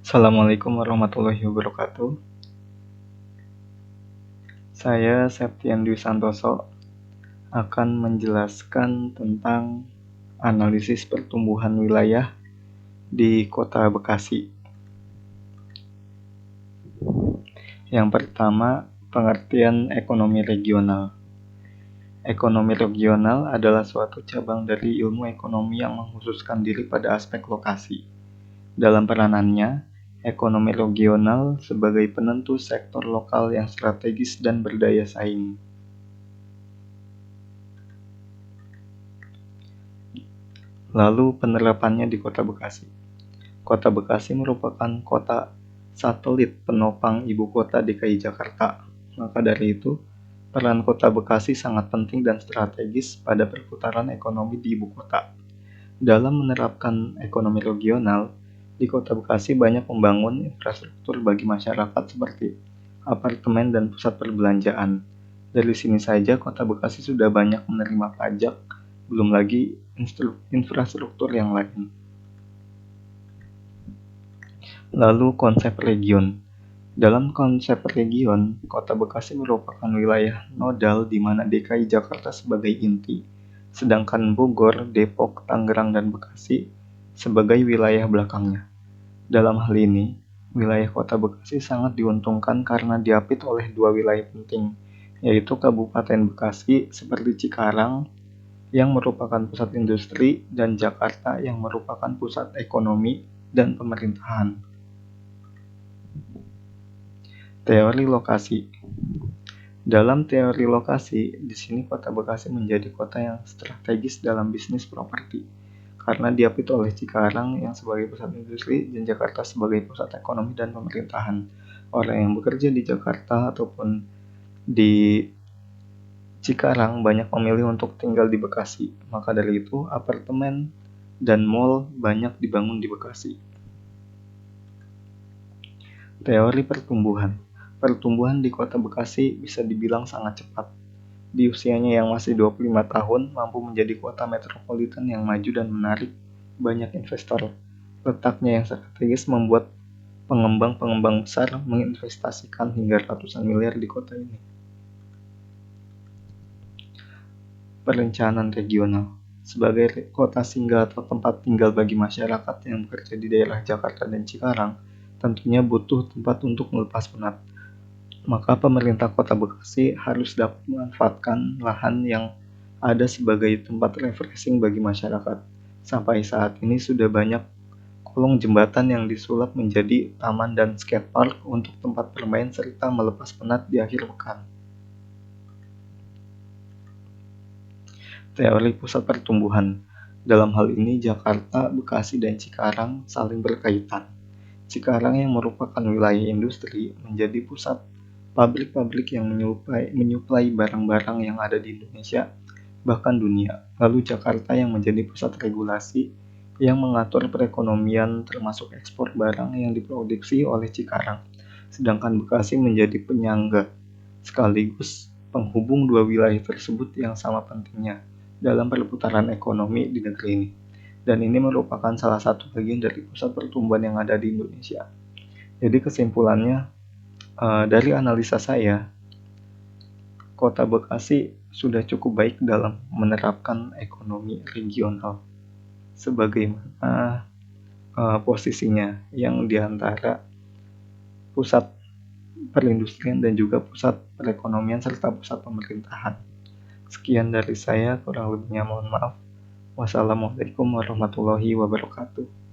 Assalamualaikum warahmatullahi wabarakatuh. Saya Septian Dwi Santoso akan menjelaskan tentang analisis pertumbuhan wilayah di Kota Bekasi. Yang pertama, pengertian ekonomi regional. Ekonomi regional adalah suatu cabang dari ilmu ekonomi yang mengkhususkan diri pada aspek lokasi. Dalam peranannya, ekonomi regional sebagai penentu sektor lokal yang strategis dan berdaya saing. Lalu penerapannya di Kota Bekasi. Kota Bekasi merupakan kota satelit penopang ibu kota DKI Jakarta. Maka dari itu, peran Kota Bekasi sangat penting dan strategis pada perputaran ekonomi di ibu kota. Dalam menerapkan ekonomi regional, di Kota Bekasi banyak membangun infrastruktur bagi masyarakat seperti apartemen dan pusat perbelanjaan. Dari sini saja Kota Bekasi sudah banyak menerima pajak, belum lagi infrastruktur yang lain. Lalu konsep region. Dalam konsep region, Kota Bekasi merupakan wilayah nodal di mana DKI Jakarta sebagai inti, sedangkan Bogor, Depok, Tangerang, dan Bekasi sebagai wilayah belakangnya. Dalam hal ini, wilayah Kota Bekasi sangat diuntungkan karena diapit oleh dua wilayah penting, yaitu Kabupaten Bekasi seperti Cikarang yang merupakan pusat industri dan Jakarta yang merupakan pusat ekonomi dan pemerintahan. Teori lokasi. Dalam teori lokasi, di sini Kota Bekasi menjadi kota yang strategis dalam bisnis properti karena diapit oleh Cikarang yang sebagai pusat industri dan Jakarta sebagai pusat ekonomi dan pemerintahan. Orang yang bekerja di Jakarta ataupun di Cikarang banyak memilih untuk tinggal di Bekasi. Maka dari itu, apartemen dan mal banyak dibangun di Bekasi. Teori pertumbuhan. Pertumbuhan di Kota Bekasi bisa dibilang sangat cepat. Di usianya yang masih 25 tahun, mampu menjadi kota metropolitan yang maju dan menarik banyak investor. Letaknya yang strategis membuat pengembang-pengembang besar menginvestasikan hingga ratusan miliar di kota ini. Perencanaan regional. Sebagai kota singgah atau tempat tinggal bagi masyarakat yang bekerja di daerah Jakarta dan Cikarang, tentunya butuh tempat untuk melepas penat. Maka pemerintah Kota Bekasi harus dapat memanfaatkan lahan yang ada sebagai tempat refreshing bagi masyarakat. Sampai saat ini sudah banyak kolong jembatan yang disulap menjadi taman dan skatepark untuk tempat bermain serta melepas penat di akhir pekan. Teori pusat pertumbuhan. Dalam hal ini Jakarta, Bekasi, dan Cikarang saling berkaitan. Cikarang yang merupakan wilayah industri menjadi pusat pabrik-pabrik yang menyuplai barang-barang yang ada di Indonesia, bahkan dunia. Lalu Jakarta yang menjadi pusat regulasi yang mengatur perekonomian termasuk ekspor barang yang diproduksi oleh Cikarang. Sedangkan Bekasi menjadi penyangga sekaligus penghubung dua wilayah tersebut yang sama pentingnya dalam perputaran ekonomi di negeri ini. Dan ini merupakan salah satu bagian dari pusat pertumbuhan yang ada di Indonesia. Jadi kesimpulannya, dari analisa saya, Kota Bekasi sudah cukup baik dalam menerapkan ekonomi regional sebagaimana posisinya yang diantara pusat perindustrian dan juga pusat perekonomian serta pusat pemerintahan. Sekian dari saya, kurang lebihnya mohon maaf. Wassalamualaikum warahmatullahi wabarakatuh.